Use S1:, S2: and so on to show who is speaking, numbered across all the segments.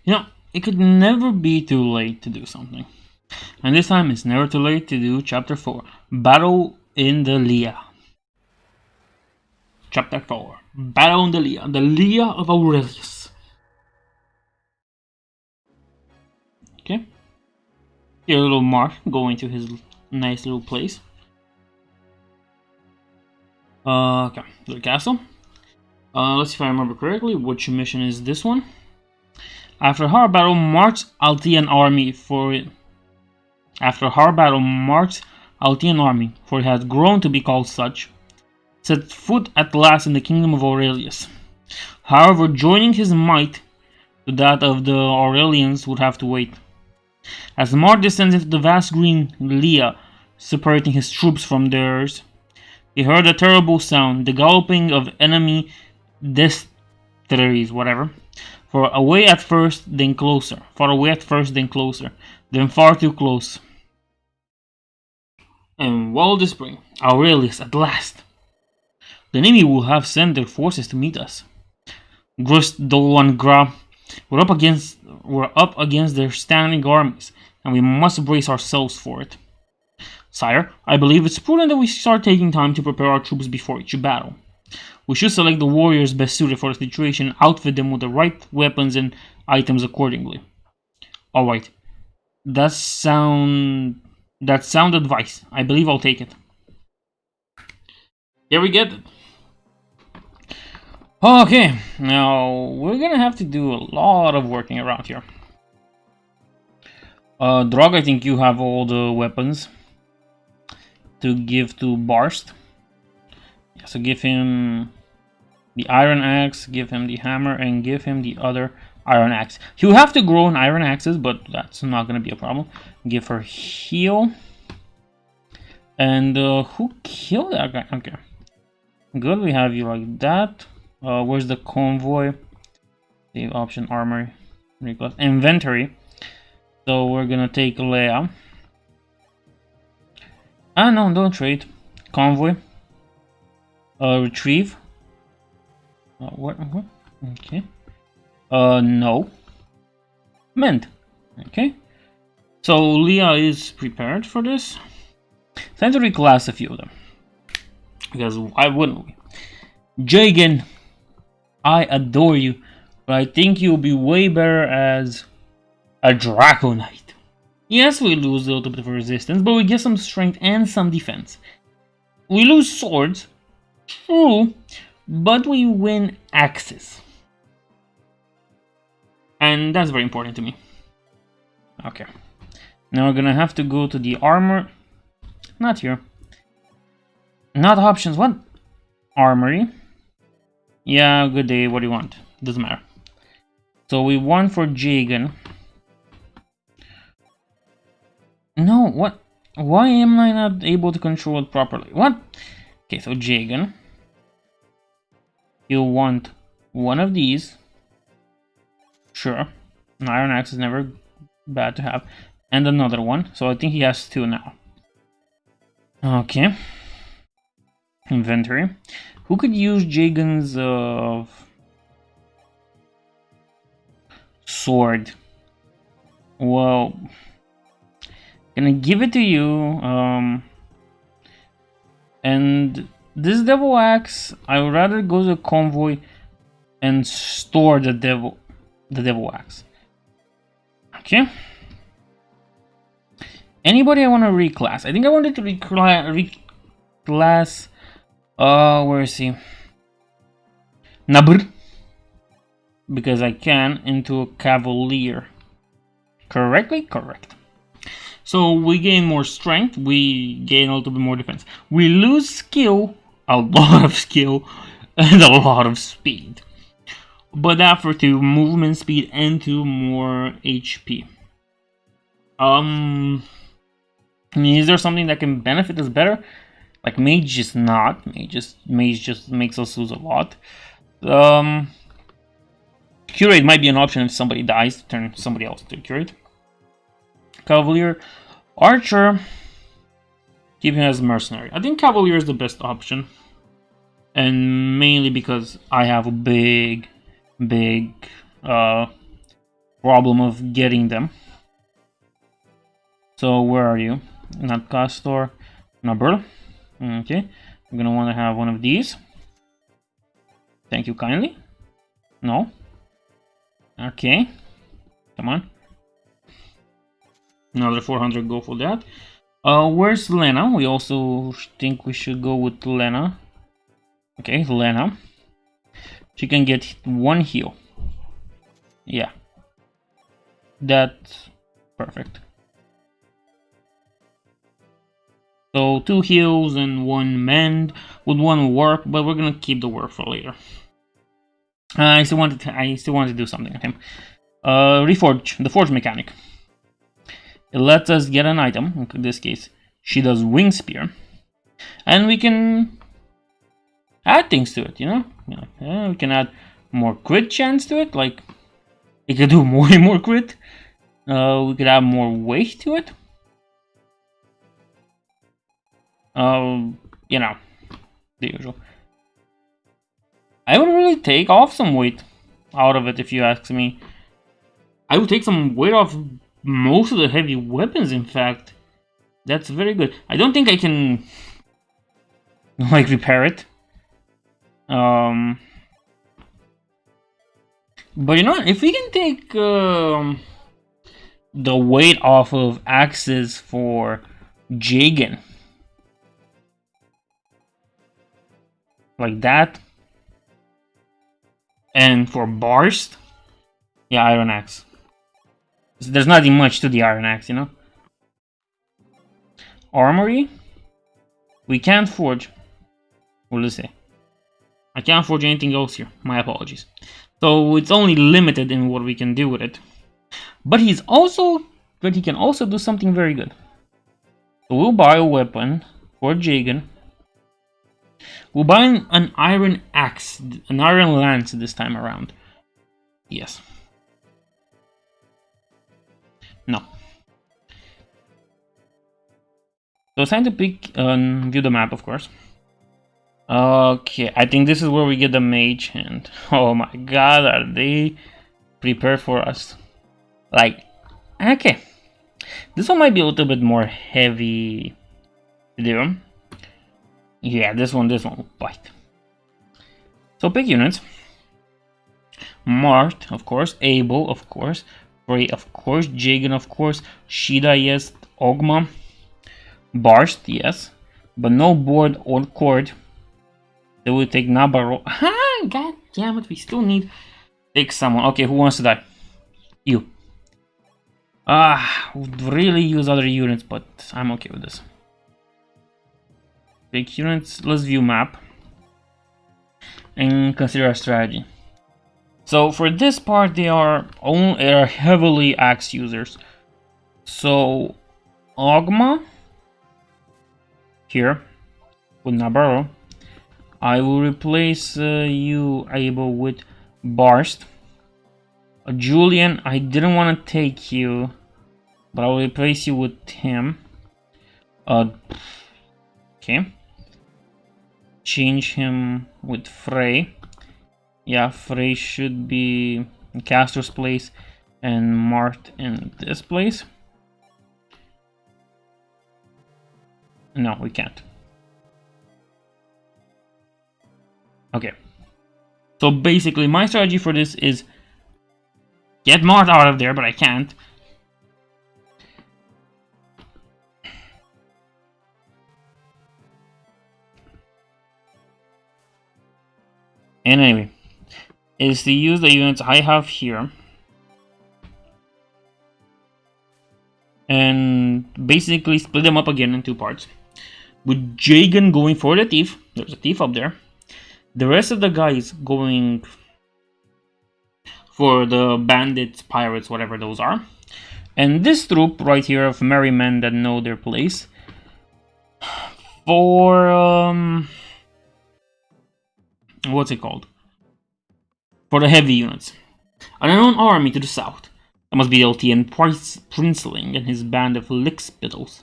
S1: You know, it could never be too late to do something. And this time it's never too late to do Chapter 4. Battle in the Lea. Chapter 4. Battle in the Lea. The Lea of Aurelius. Okay. Here little Marth going to his nice little place. Okay, the castle. Let's see if I remember correctly. Which mission is this one? After a hard battle, Marth's Altean army for it. After a hard battle, Marth's Altean army, for it had grown to be called such, set foot at last in the kingdom of Aurelius. However, joining his might to that of the Aurelians would have to wait. As Marth descended into the vast green Lea, separating his troops from theirs, he heard a terrible sound, the galloping of enemy destriers, whatever. Far away at first, then closer. Far away at first, then closer. Then far too close. And while this spring, Aurelius at last. The enemy will have sent their forces to meet us. Grust, Dol, and Gra were up against their standing armies, and we must brace ourselves for it. Sire, I believe it's prudent that we start taking time to prepare our troops before each battle. We should select the warriors best suited for the situation and outfit them with the right weapons and items accordingly. Alright. That's sound advice. I believe I'll take it. Here we get it. Okay, now we're gonna have to do a lot of working around here. Drog, I think you have all the weapons to give to Barst. Yeah, so give him the iron axe, give him the hammer, and give him the other iron axe. He'll have to grow in iron axes, but that's not gonna be a problem. Give her heal. And who killed that guy? Okay. Good, we have you like that. Where's the convoy? Save option, armory, inventory. So we're gonna take Leia. Ah no, don't trade. Convoy. Retrieve. What? Okay. No. Mend. Okay. So Leia is prepared for this. Time to reclass a few of them. Because why wouldn't we? Jagan, I adore you, but I think you'll be way better as a Draco Knight. Yes, we lose a little bit of resistance, but we get some strength and some defense. We lose swords, true, but we win axes. And that's very important to me. Okay. Now we're gonna have to go to the armor. Not here. Not options, what? Armory. Yeah, good day, what do you want? Doesn't matter. So we want for Jagan. No, what? Why am I not able to control it properly? What? Okay, so Jagan. You'll want one of these. Sure. An iron axe is never bad to have. And another one. So I think he has two now. Okay. Inventory. Who could use Jagan's sword? Well, gonna give it to you. And this devil axe, I would rather go to convoy and store the devil axe. Okay. Anybody I want to reclass? I think I wanted to reclass. Where is he? Nabr. Because I can into a cavalier. Correctly? Correct. So we gain more strength, we gain a little bit more defense. We lose skill, a lot of skill, and a lot of speed. But that for to movement speed and to more HP. Is there something that can benefit us better? Like mage is not. Mage just makes us lose a lot. Curate might be an option if somebody dies, turn somebody else to curate. Cavalier, archer, keep him as mercenary. I think cavalier is the best option, and mainly because I have a big problem of getting them. So where are you? Not Castor, not Burl. Okay, I'm gonna want to have one of these. Thank you kindly. No. Okay, come on. Another 400 go for that. Where's Lena? We also think we should go with Lena. Okay, Lena. She can get one heal. Yeah. That's perfect. So 2 heals and 1 mend would want to work, but we're gonna keep the work for later. I still want to do something with him. Reforge, the forge mechanic. It lets us get an item. In this case, she does wing spear, and we can add things to it. You know, yeah, we can add more crit chance to it. Like it could do more crit. We could add more weight to it. You know, the usual. I would really take off some weight out of it if you ask me. I would take some weight off most of the heavy weapons, in fact. That's very good. I don't think I can like repair it. But you know, if we can take the weight off of axes for Jagan, like that, and for Barst, yeah, Iron Axe. There's nothing much to the Iron Axe, you know. Armory, we can't forge. What does it say? I can't forge anything else here. My apologies. So it's only limited in what we can do with it. But he can also do something very good. So we'll buy a weapon for Jagan. We'll buy an iron axe, an iron lance this time around. Yes. No. So it's time to pick, view the map, of course. Okay, I think this is where we get the mage hand. Oh my god, are they prepared for us? Like, okay. This one might be a little bit more heavy to do. Yeah, this one will bite. So pick units. Marth, of course. Abel, of course. Frey, of course. Jagan, of course. Shida, yes. Ogma. Barst, yes. But no board or cord. Then we'll take Nabaro. Ah, god damn it, we still need... Take someone. Okay, who wants to die? You. Would really use other units, but I'm okay with this. Pick units, let's view map. And consider our strategy. So for this part, they are heavily axe users. So Ogma here with Nabaro. I will replace you, Abel, with Barst. Julian, I didn't want to take you, but I will replace you with him. Okay. Change him with Frey. Yeah, Frey should be in Castor's place and Marth in this place. No, we can't. Okay. So basically, my strategy for this is get Marth out of there, but I can't. And anyway, is to use the units I have here. And basically split them up again in 2 parts. With Jagan going for the thief. There's a thief up there. The rest of the guys going for the bandits, pirates, whatever those are. And this troop right here of merry men that know their place. For what's it called? For the heavy units. An unknown army to the south. That must be Altea and Princeling and his band of lickspittles.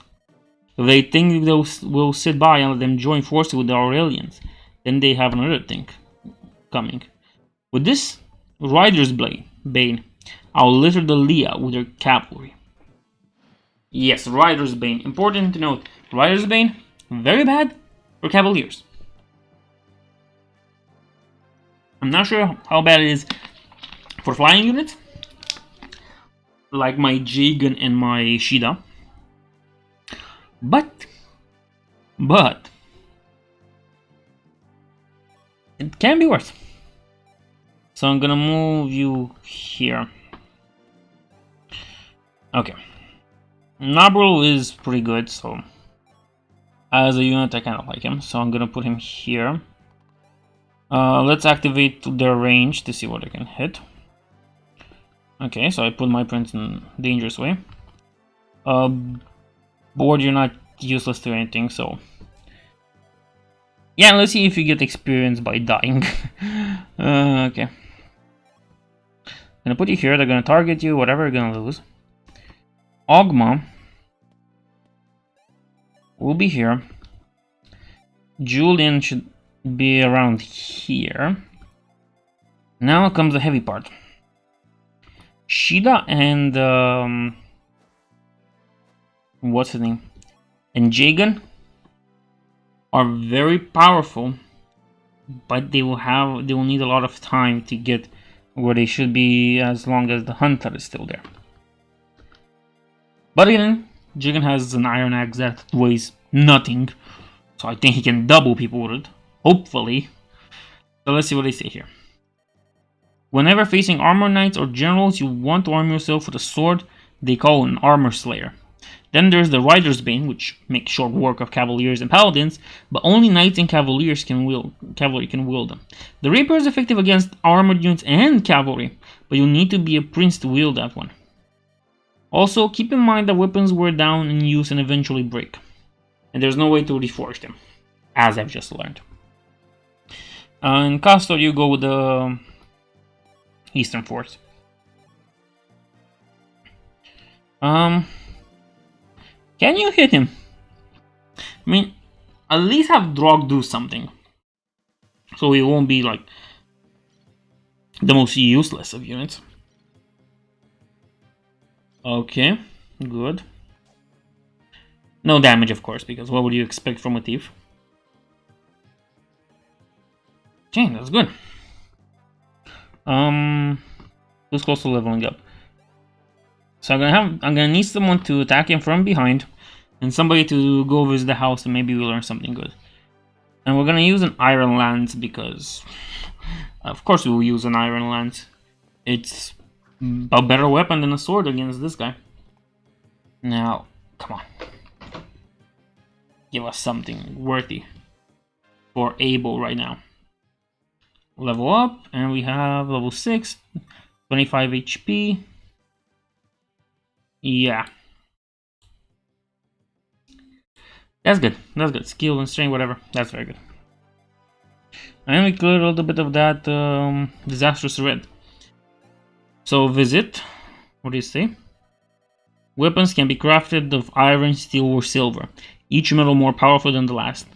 S1: If they think those will sit by and let them join forces with the Aurelians, then they have another thing coming. With this Rider's Bane, I'll litter the Leah with their cavalry. Yes, Rider's Bane. Important to note, Rider's Bane, very bad for Cavaliers. I'm not sure how bad it is for flying units, like my Jagan and my Shida. But it can be worse. So I'm gonna move you here. Okay. Nabrul is pretty good, so as a unit I kind of like him, so I'm gonna put him here. Let's activate their range to see what I can hit. Okay, so I put my prince in dangerous way. Board, you're not useless to anything, so yeah, let's see if you get experience by dying. Okay. Gonna put you here, they're gonna target you, whatever, you're gonna lose. Ogma will be here. Julian should be around here. Now comes the heavy part. Shida and what's his name? And Jagan are very powerful, but they will need a lot of time to get where they should be as long as the hunter is still there. But again, Jagan has an iron axe that weighs nothing, so I think he can double people with it, hopefully. So let's see what they say here. Whenever facing armor knights or generals, you want to arm yourself with a sword they call an armor slayer. Then there's the Rider's Bane, which makes short work of cavaliers and paladins, but only knights and cavalry can wield them. The Reaper is effective against armored units and cavalry, but you'll need to be a prince to wield that one. Also, keep in mind that weapons wear down in use and eventually break, and there's no way to reforge them, as I've just learned. In Castor, you go with the Eastern Force. Can you hit him? I mean, at least have Drog do something, so he won't be like the most useless of units. Okay, good. No damage, of course, because what would you expect from a thief? Okay, that's good. Who's close to leveling up? So I'm gonna need someone to attack him from behind, and somebody to go visit the house, and maybe we'll learn something good. And we're gonna use an iron lance because, of course, we will use an iron lance. It's a better weapon than a sword against this guy. Now, come on, give us something worthy for Abel right now. Level up, and we have level 6, 25 HP. Yeah. That's good. That's good. Skill and strength, whatever. That's very good. And we cleared a little bit of that disastrous red. So visit. What do you say? Weapons can be crafted of iron, steel, or silver. Each metal more powerful than the last.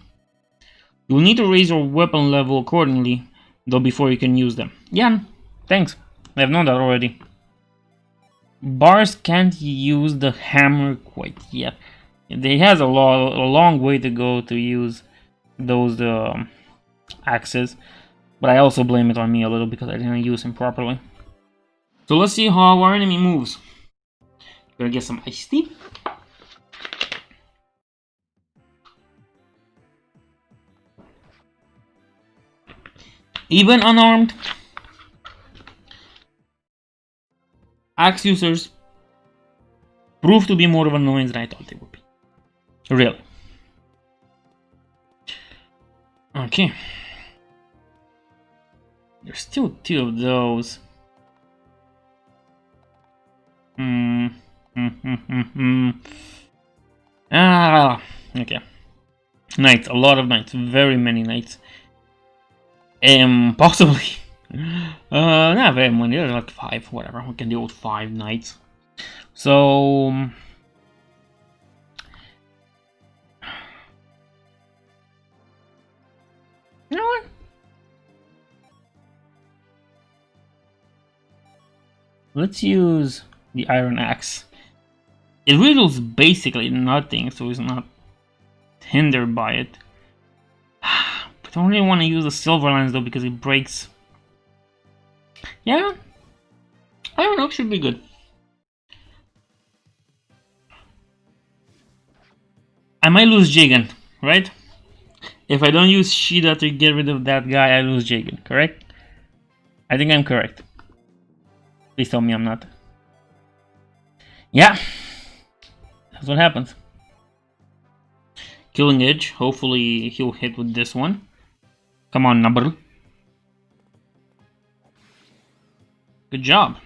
S1: You will need to raise your weapon level accordingly, though, before you can use them. Yeah, thanks. I've known that already. Bars can't use the hammer quite yet. He has a long way to go to use those axes, but I also blame it on me a little because I didn't use him properly. So let's see how our enemy moves. Gonna get some iced tea. Even unarmed, axe users prove to be more of an annoyance than I thought they would be. Really. Okay. There's still 2 of those. Okay. Knights, a lot of knights, very many knights. Possibly. Not very many, there's like 5, whatever. We can deal with 5 knights. So, you know what? Let's use the Iron Axe. It really does basically nothing, so it's not hindered by it. I don't really want to use the Silver Lance though because it breaks. Yeah, I don't know, should be good. I might lose Jagan, right? If I don't use Shida to get rid of that guy, I lose Jagan, correct? I think I'm correct. Please tell me I'm not. Yeah, that's what happens. Killing Edge, hopefully he'll hit with this one. Come on, Nabr. Good job.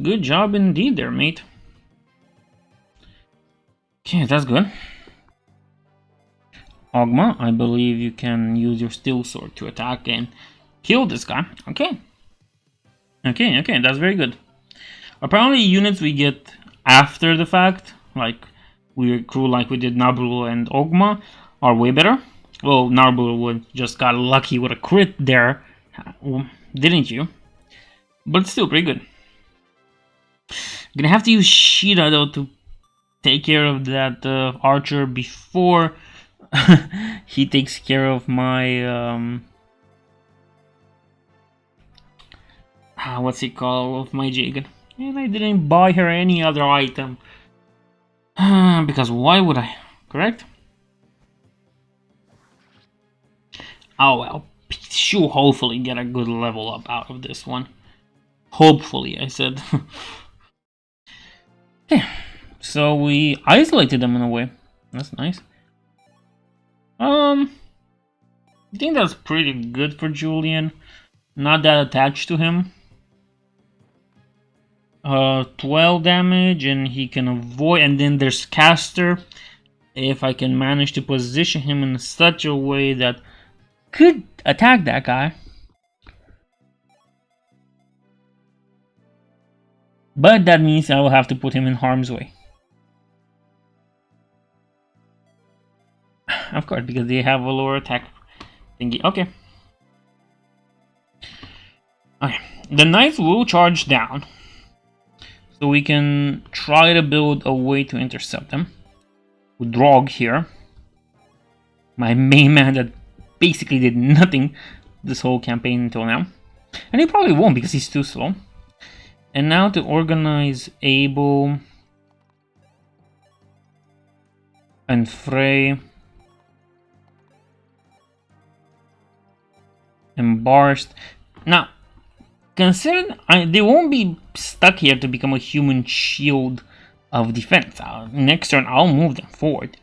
S1: Good job indeed there, mate. Okay, that's good. Ogma, I believe you can use your Steel Sword to attack and kill this guy. Okay. Okay, that's very good. Apparently units we get after the fact, like we recruit like we did Nabru and Ogma, are way better. Well, Nabru just got lucky with a crit there, didn't you? But still pretty good. Gonna have to use Shida though to take care of that archer before he takes care of my what's it called, of my Jagan. And I didn't buy her any other item because why would I, correct? Oh well, she'll hopefully get a good level up out of this one. Hopefully, I said. Okay, so we isolated them in a way. That's nice. I think that's pretty good for Julian. Not that attached to him. 12 damage, and he can avoid. And then there's Caster. If I can manage to position him in such a way that could attack that guy. But that means I will have to put him in harm's way. Of course, because they have a lower attack thingy. Okay. Okay. The knights will charge down. So we can try to build a way to intercept them. With Drog here. My main man that basically did nothing this whole campaign until now. And he probably won't because he's too slow. And now to organize Abel and Frey and Barst. Now, considering they won't be stuck here to become a human shield of defense. Next turn, I'll move them forward.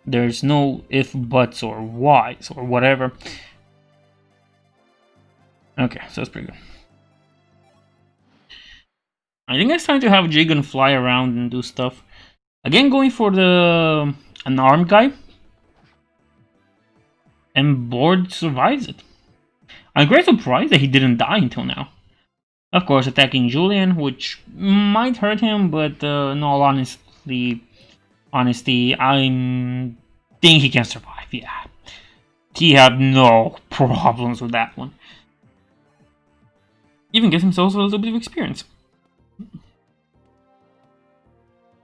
S1: There's no if, buts, or whys, or whatever. Okay, so that's pretty good. I think it's time to have Jagan fly around and do stuff. Again, going for the unarmed guy. And Board survives it. I'm quite surprised that he didn't die until now. Of course, attacking Julian, which might hurt him, but in all honesty, I think he can survive, yeah. He had no problems with that one. Even gives himself a little bit of experience.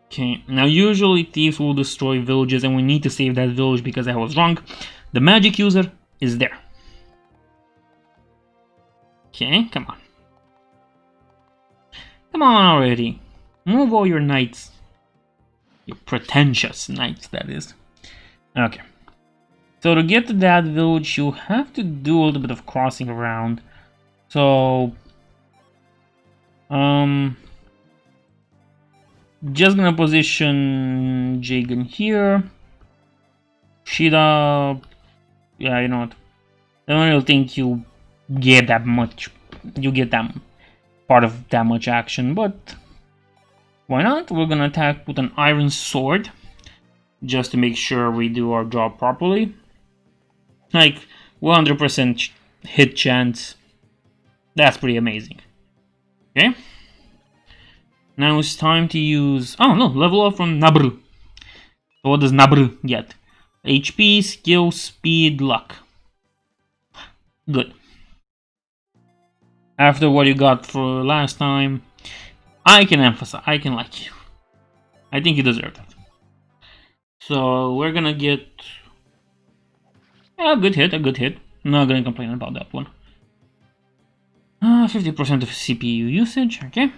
S1: Okay, now usually thieves will destroy villages and we need to save that village because I was wrong. The magic user is there. Okay, come on. Come on already. Move all your knights. Your pretentious knights, that is. Okay. So to get to that village, you have to do a little bit of crossing around. So... just gonna position Jagan here. Shida... yeah, you know what. I don't really think you get that much. You get that part of that much action, but why not? We're gonna attack with an iron sword just to make sure we do our job properly. Like 100% hit chance. That's pretty amazing. Okay. Now it's time to use... oh no, level up from Nabru. So what does Nabru get? HP, skill, speed, luck. Good. After what you got for last time, I can emphasize, I can like you. I think you deserve that. So we're gonna get a good hit, I'm not gonna complain about that one. 50% of CPU usage, okay.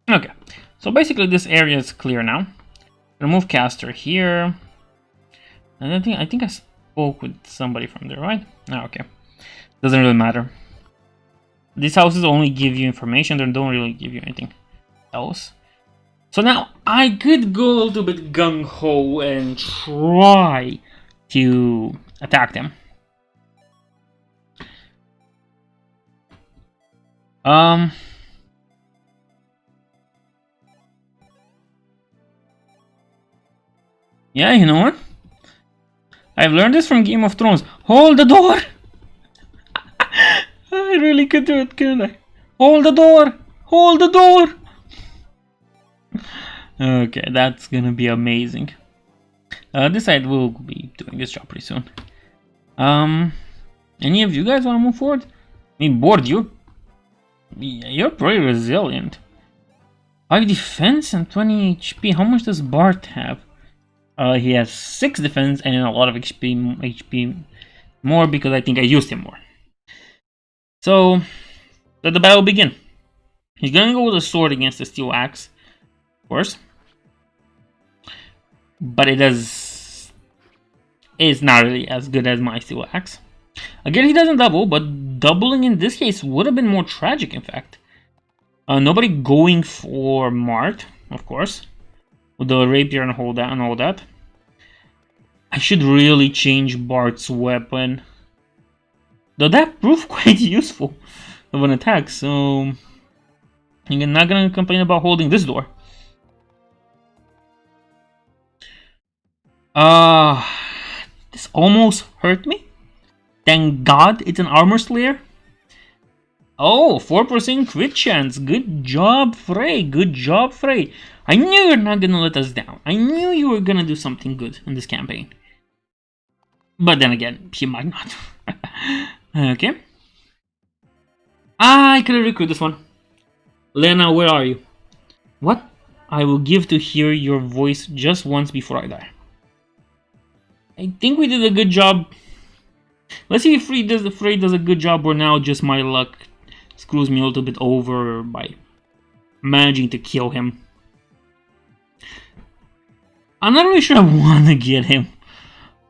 S1: Okay, so basically this area is clear now. Remove caster here. And I think I spoke with somebody from there, right? Oh, okay. Doesn't really matter. These houses only give you information, they don't really give you anything else. So now I could go a little bit gung-ho and try to attack them. Yeah, you know what? I've learned this from Game of Thrones. Hold the door! I really could do it, couldn't I? Hold the door! Hold the door! Okay, that's gonna be amazing. This side will be doing this job pretty soon. Any of you guys want to move forward? I mean, Board, you're pretty resilient. 5 defense and 20 HP. How much does Bart have? He has 6 defense and a lot of HP more because I think I used him more. So, let the battle begin. He's gonna go with a sword against the steel axe, of course. But it's not really as good as my steel axe. Again, he doesn't double, but doubling in this case would have been more tragic, in fact. Nobody going for Marth, of course, with the rapier and all that. I should really change Bart's weapon, though that proved quite useful of an attack. So I'm not gonna complain about holding this door. This almost hurt me. Thank God it's an armor slayer. Oh, 4% crit chance. Good job, Frey. Good job, Frey. I knew you're not gonna let us down. I knew you were gonna do something good in this campaign. But then again, he might not. Okay. I could have recruited this one. Lena, where are you? What? I will give to hear your voice just once before I die. I think we did a good job. Let's see if Frey does a good job, or now just my luck screws me a little bit over by managing to kill him. I'm not really sure I want to get him.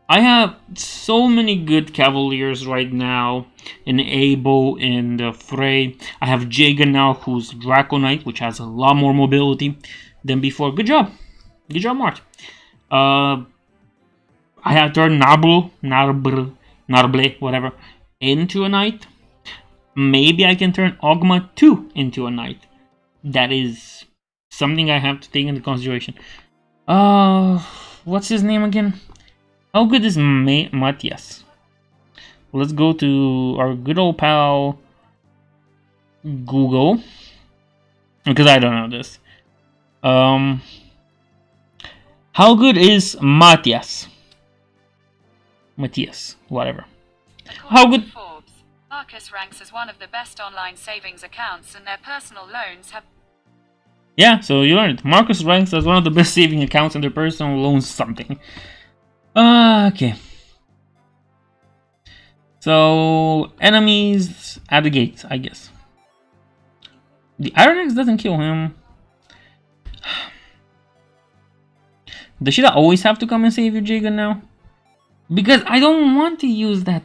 S1: I have so many good cavaliers right now in Abo and Frey. I have Jagan now, who's Draconite, which has a lot more mobility than before. Good job. Good job, Marth. I have turned Narble, whatever, into a knight. Maybe I can turn Ogma 2 into a knight. That is something I have to take into consideration. What's his name again? How good is Matthias? Let's go to our good old pal Google, because I don't know this. How good is Matthias? Matthias, whatever. How good?
S2: Forbes, Marcus ranks as one of the best online savings accounts, and their personal loans have.
S1: Yeah, so you learned. Marcus ranks as one of the best saving accounts, and their personal loans something. Okay. So enemies at the gates, I guess. The Iron Axe doesn't kill him. Does she always have to come and save you, Jagan, now? Because I don't want to use that.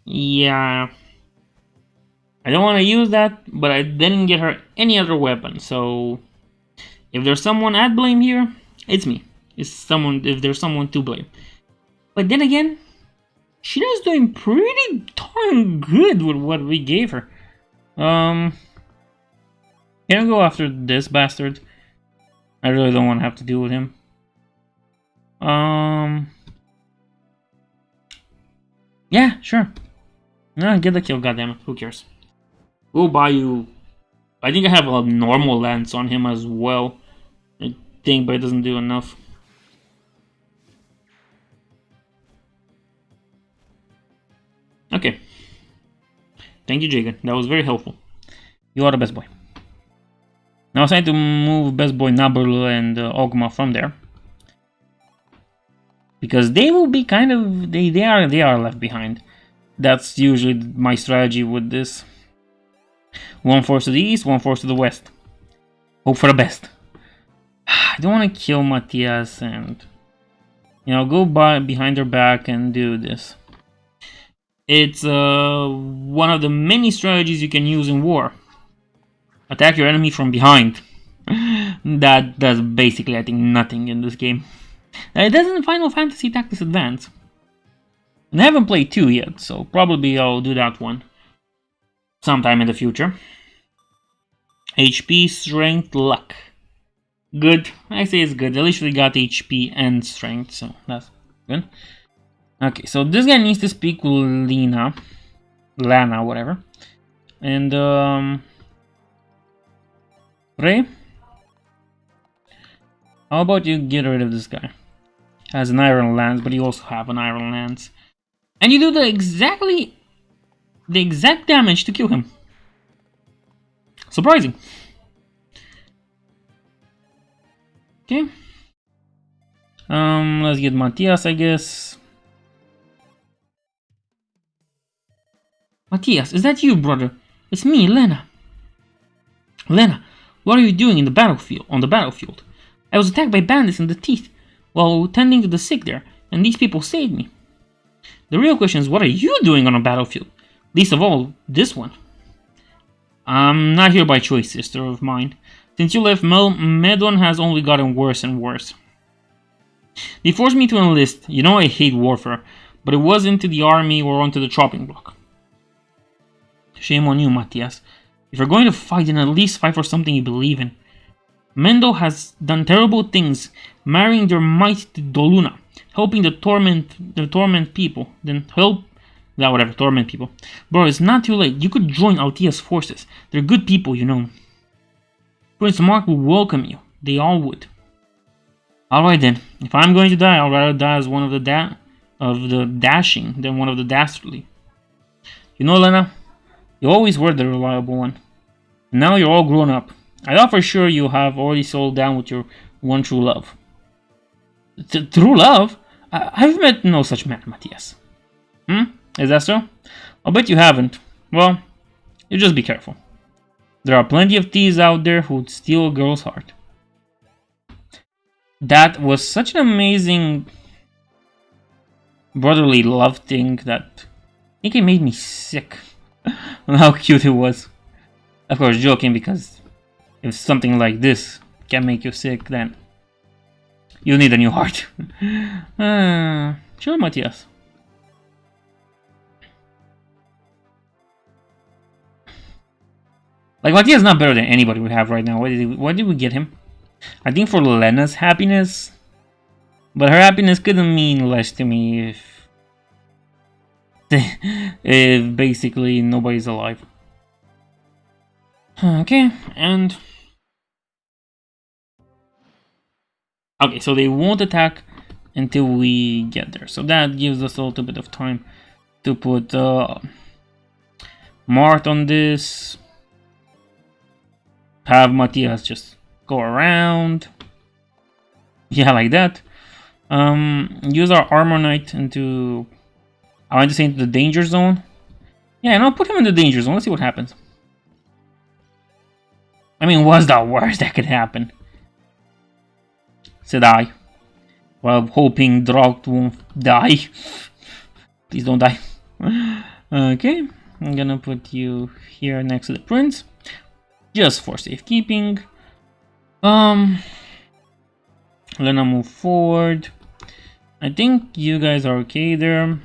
S1: Yeah. I don't want to use that, but I didn't get her any other weapon, so if there's someone at blame here, it's me. If there's someone to blame. But then again, Shina's doing pretty darn good with what we gave her. Can I go after this bastard? I really don't want to have to deal with him. Yeah, sure. No, get the kill, goddammit. Who cares? We'll buy you. I think I have a normal lance on him as well. I think, but it doesn't do enough. Okay. Thank you, Jagan. That was very helpful. You are the best boy. Now it's time to move best boy Nabarlu and Ogma from there. Because they will be kind of... They are left behind. That's usually my strategy with this. One force to the east, one force to the west. Hope for the best. I don't want to kill Matthias and... You know, go behind their back and do this. It's one of the many strategies you can use in war. Attack your enemy from behind. That does basically, I think, nothing in this game. It does in Final Fantasy Tactics Advance. And I haven't played 2 yet, so probably I'll do that one sometime in the future. HP, Strength, Luck. Good. I say it's good. At least we got HP and Strength, so that's good. Okay, so this guy needs to speak with Lana, whatever. And, Ray? How about you get rid of this guy? Has an iron lance, but you also have an iron lance. And you do the exact damage to kill him. Surprising. Okay. Let's get Matthias, I guess. Matthias, is that you, brother? It's me, Lena. Lena, what are you doing in the battlefield? On the battlefield? I was attacked by bandits in the teeth while tending to the sick there, and these people saved me. The real question is, what are you doing on a battlefield? Least of all, this one. I'm not here by choice, sister of mine. Since you left, Medon has only gotten worse and worse. They forced me to enlist. You know I hate warfare, but it was into the army or onto the chopping block. Shame on you, Matthias. If you're going to fight, then at least fight for something you believe in. Mendo has done terrible things, marrying their might to Doluna, helping the torment people, then help... Yeah, whatever, torment people. Bro, it's not too late. You could join Altea's forces. They're good people, you know. Prince Marth will welcome you. They all would. Alright then. If I'm going to die, I'll rather die as one of the dashing than one of the dastardly. You know, Lena, you always were the reliable one. And now you're all grown up. I thought for sure you have already settled down with your one true love. True love? I've met no such man, Matthias. Is that so? I'll bet you haven't. Well, you just be careful. There are plenty of thieves out there who'd steal a girl's heart. That was such an amazing brotherly love thing that I think it made me sick. How cute it was. Of course, joking, because if something like this can make you sick, then you need a new heart. Sure, Matthias. Like, Matthias is not better than anybody we have right now. Why did we get him? I think for Lena's happiness. But her happiness couldn't mean less to me if basically nobody's alive. Okay, and... Okay, so they won't attack until we get there. So that gives us a little bit of time to put Marth on this. Have Matthias just go around. Yeah, like that. Use our Armor Knight into... I want to say into the danger zone. Yeah, and I'll put him in the danger zone. Let's see what happens. I mean, what's the worst that could happen? Said I. While hoping Drogt won't die. Please don't die. Okay, I'm gonna put you here next to the prince. Just for safekeeping. Lena, move forward. I think you guys are okay there.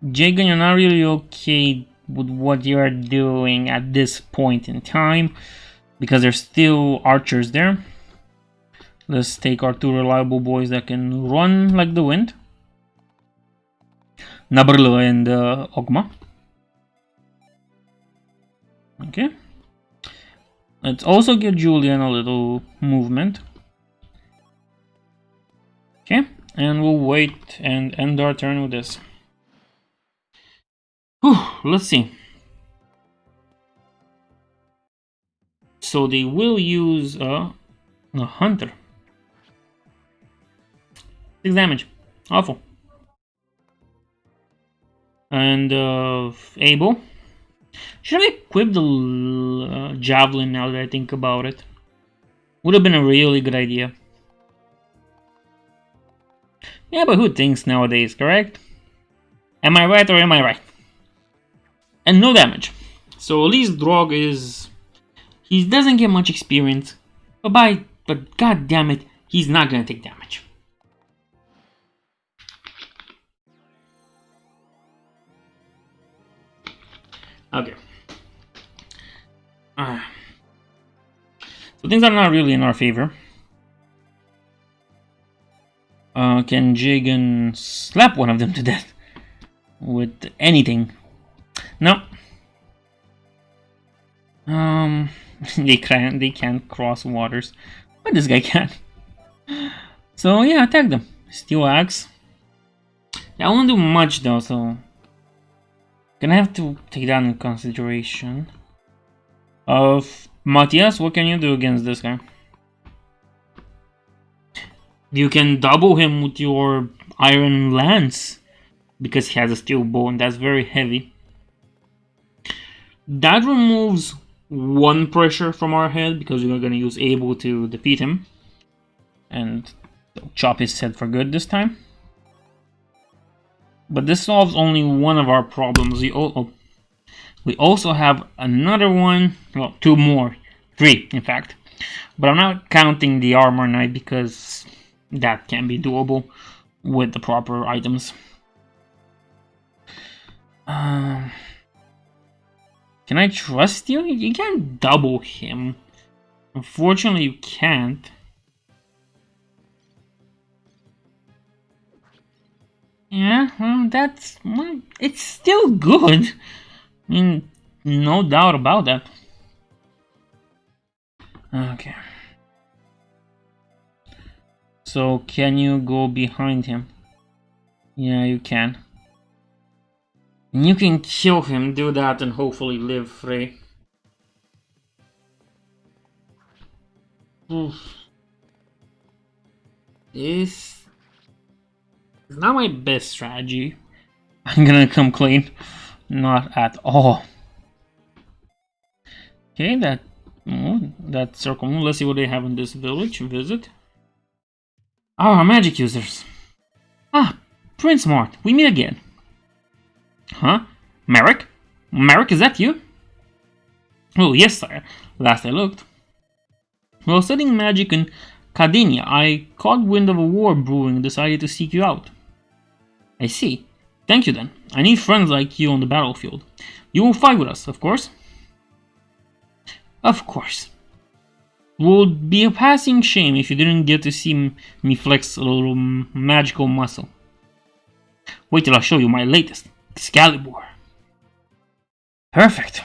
S1: Jagan, you're not really okay with what you're doing at this point in time, because there's still archers there. Let's take our 2 reliable boys that can run like the wind. Nabarlu and Ogma. Okay. Let's also give Julian a little movement. Okay, and we'll wait and end our turn with this. Whew, let's see. So they will use a hunter. 6 damage. Awful. And Abel. Should I equip the javelin now that I think about it? Would have been a really good idea. Yeah, but who thinks nowadays, correct? Am I right or am I right? And no damage. So at least Drog is... He doesn't get much experience. But god damn it, he's not gonna take damage. Okay. So things are not really in our favor. Can Jagan slap one of them to death with anything? No. They can't cross waters, but this guy can. So yeah, attack them. Steel axe. Yeah, I won't do much though, so gonna have to take that into consideration. Matthias, what can you do against this guy? You can double him with your iron lance because he has a steel bow and that's very heavy. That removes one pressure from our head because we're gonna use Able to defeat him and chop his head for good this time. But this solves only one of our problems. We also have another one, well, 2 more, 3 in fact. But I'm not counting the armor knight because that can be doable with the proper items. Can I trust you? You can't double him. Unfortunately, you can't. Yeah, well, it's still good. I mean, no doubt about that. Okay. So, can you go behind him? Yeah, you can. And you can kill him, do that, and hopefully live free. Oof. This is not my best strategy. I'm gonna come clean. Not at all. Okay, that circle move. Let's see what they have in this village. Visit. Our magic users. Ah, Prince Marth, we meet again. Huh? Merrick? Merrick, is that you? Oh, yes, sire. Last I looked. While studying magic in Cardinia, I caught wind of a war brewing and decided to seek you out. I see. Thank you then. I need friends like you on the battlefield. You will fight with us, of course? Of course. Would be a passing shame if you didn't get to see me flex a little magical muscle. Wait till I show you my latest, Excalibur. Perfect.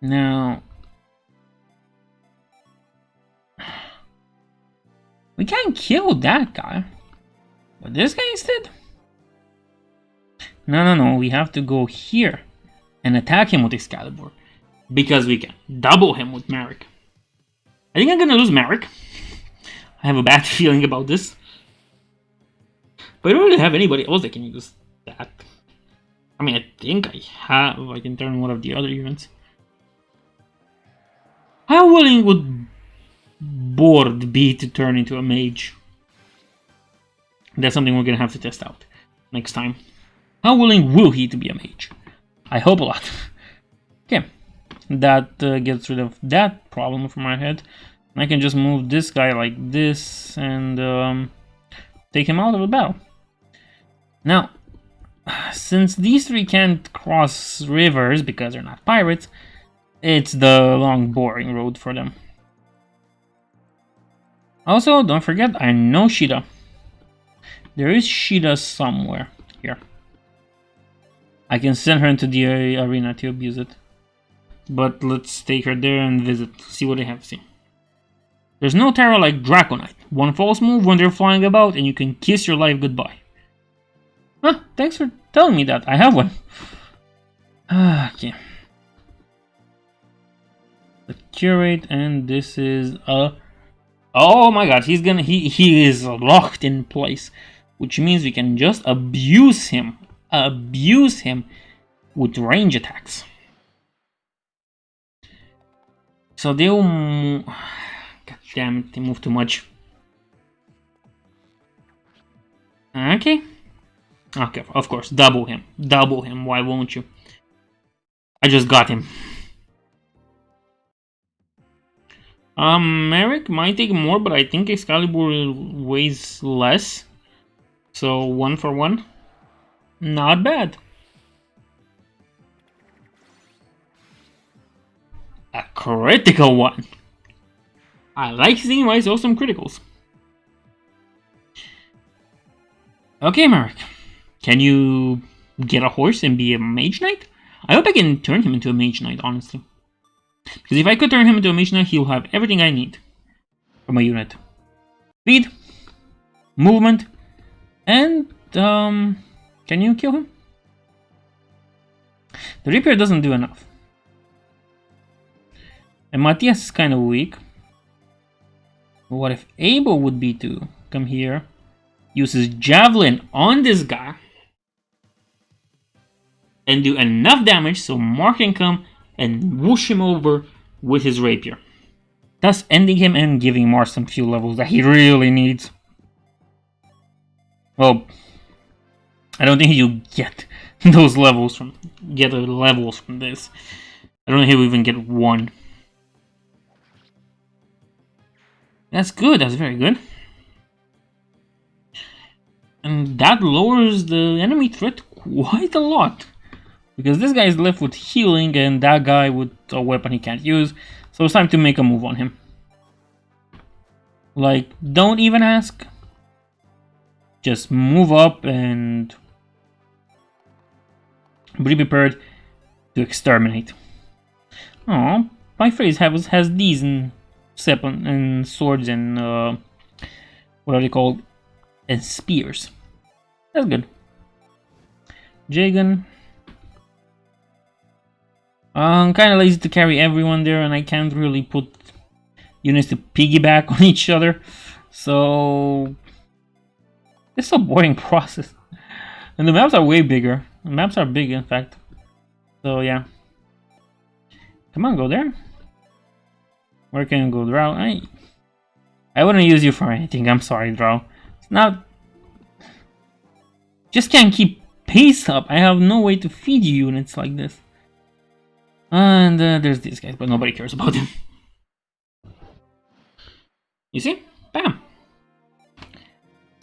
S1: Now, we can't kill that guy. But this guy instead? No, we have to go here and attack him with Excalibur. Because we can double him with Merrick. I think I'm gonna lose Merrick. I have a bad feeling about this. But I don't really have anybody else that can use that. I mean, I think I can turn one of the other units. How willing would Bord be to turn into a mage? That's something we're gonna have to test out next time. How willing will he to be a mage? I hope a lot. Okay. That gets rid of that problem from my head. I can just move this guy like this and take him out of the battle. Now, since these 3 can't cross rivers because they're not pirates, it's the long, boring road for them. Also, don't forget, I know Sheeta. There is Sheeta somewhere here. I can send her into the arena to abuse it. But let's take her there and visit, see what they have to see. There's no terror like Draconite. One false move when they're flying about and you can kiss your life goodbye. Huh, thanks telling me that. I have one. Okay. The curate, and this is oh my god, he is locked in place, which means we can just abuse him with range attacks. So they'll god damn it, they move too much. Okay, of course, double him, why won't you? I just got him. Merrick might take more, but I think Excalibur weighs less. So 1 for 1. Not bad. A critical one. I like seeing why saw some criticals. Okay, Merrick. Can you get a horse and be a mage knight? I hope I can turn him into a mage knight, honestly. Because if I could turn him into a mage knight, he'll have everything I need from a unit. Speed, movement, and can you kill him? The Reaper doesn't do enough. And Matthias is kind of weak. But what if Abel would be to come here, uses Javelin on this guy, and do enough damage so Marth can come and whoosh him over with his rapier, thus ending him and giving Marth some few levels that he really needs. Well, I don't think you get those levels from this. I don't know if he'll even get one. That's good. That's very good. And that lowers the enemy threat quite a lot. Because this guy is left with healing and that guy with a weapon he can't use. So it's time to make a move on him. Like, don't even ask. Just move up and be prepared to exterminate. Oh, my phrase has these and swords and what are they called? And spears. That's good. Jagan. I'm kind of lazy to carry everyone there, and I can't really put units to piggyback on each other. So it's a boring process. And the maps are way bigger. The maps are big, in fact. So yeah. Come on, go there. Where can you go, Drow? I wouldn't use you for anything. I'm sorry, Drow. It's not. Just can't keep pace up. I have no way to feed you units like this. And there's these guys, but nobody cares about them. You see? Bam!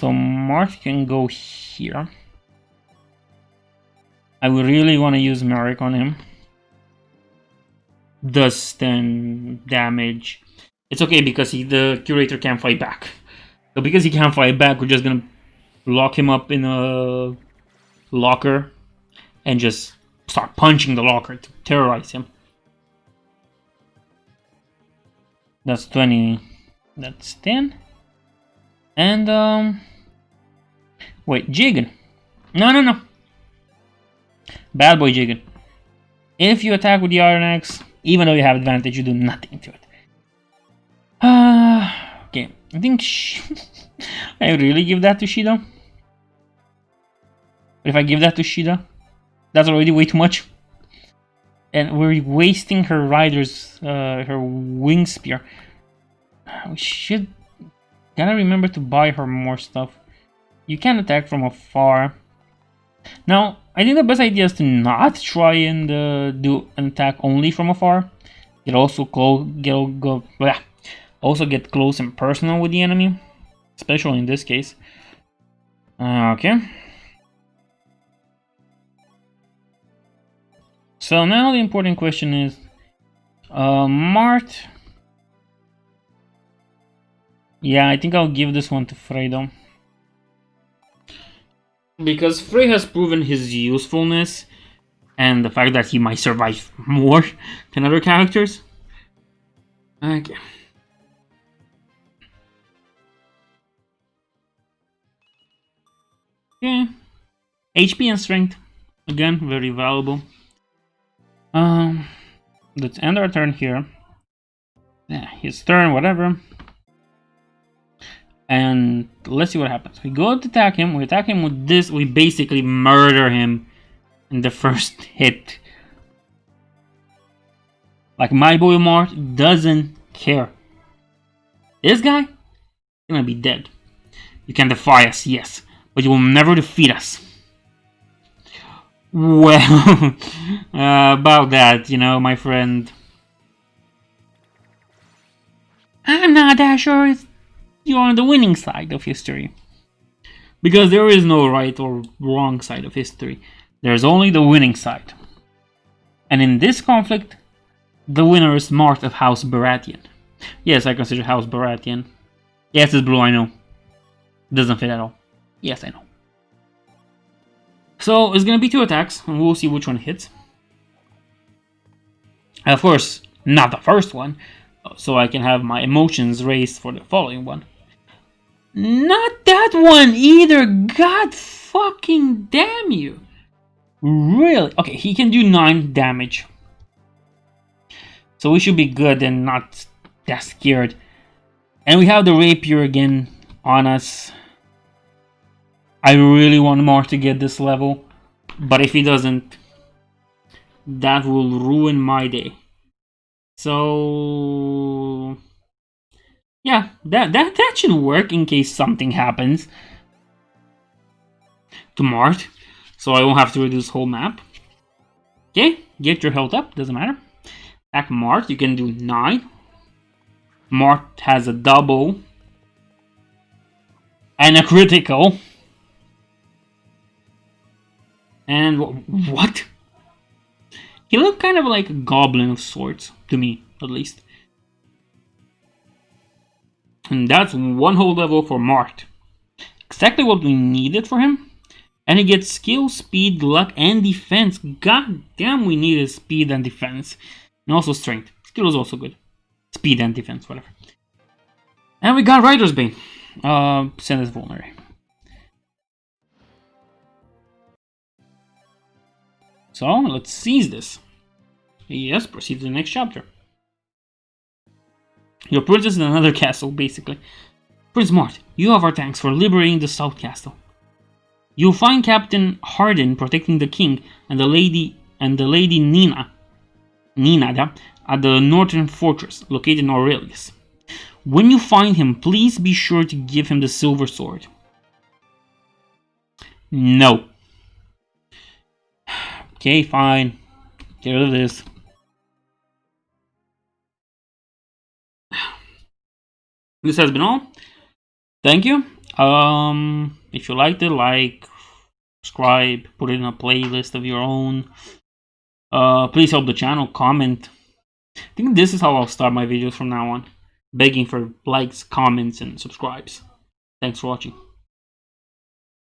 S1: So Marth can go here. I would really want to use Merrick on him. Dust and damage. It's okay because the Curator can't fight back. So because he can't fight back, we're just gonna lock him up in a locker and just start punching the locker to terrorize him. That's 20. That's 10. And wait, Jigen. No. Bad boy Jigen. If you attack with the Iron Axe, even though you have advantage, you do nothing to it. Okay, I think I really give that to Shida. But if I give that to Shida, that's already way too much. And we're wasting her rider's, her wing spear. We should... Gotta remember to buy her more stuff. You can attack from afar. Now, I think the best idea is to not try and do an attack only from afar. Also get close and personal with the enemy. Especially in this case. Okay. So now the important question is, Marth. Yeah, I think I'll give this one to Fredo. Because Frey has proven his usefulness and the fact that he might survive more than other characters. Okay. Yeah. HP and strength. Again, very valuable. Let's end our turn here. Yeah, his turn, whatever. And let's see what happens. We go to attack him. We attack him with this. We basically murder him in the first hit. Like, my boy Marth doesn't care. This guy gonna be dead. You can defy us, yes, but you will never defeat us. Well, about that, you know, my friend. I'm not that sure if you're on the winning side of history. Because there is no right or wrong side of history. There's only the winning side. And in this conflict, the winner is Marth of House Baratheon. Yes, I consider House Baratheon. Yes, it's blue, I know. Doesn't fit at all. Yes, I know. So, it's gonna be 2 attacks, and we'll see which one hits. Of course, not the first one, so I can have my emotions raised for the following one. Not that one either! God fucking damn you! Really? Okay, he can do 9 damage. So we should be good and not that scared. And we have the rapier again on us. I really want Marth to get this level, but if he doesn't, that will ruin my day. So yeah, that should work in case something happens to Marth, so I won't have to redo this whole map. Okay, get your health up, doesn't matter. Attack Marth, you can do 9. Marth has a double and a critical. And what? He looked kind of like a goblin of sorts, to me, at least. And that's 1 whole level for Marth. Exactly what we needed for him. And he gets skill, speed, luck, and defense. God damn, we needed speed and defense. And also strength. Skill is also good. Speed and defense, whatever. And we got Rider's Bane. Send us vulnerable. So, let's seize this. Yes, proceed to the next chapter. Your princess in another castle, basically. Prince Marth, you have our thanks for liberating the South Castle. You'll find Captain Hardin protecting the king and the lady Nina at the northern fortress located in Aurelius. When you find him, please be sure to give him the silver sword. No. Okay, fine. Get rid of this. This has been all. Thank you. If you liked it, like, subscribe, put it in a playlist of your own. Please help the channel, comment. I think this is how I'll start my videos from now on. Begging for likes, comments, and subscribes. Thanks for watching.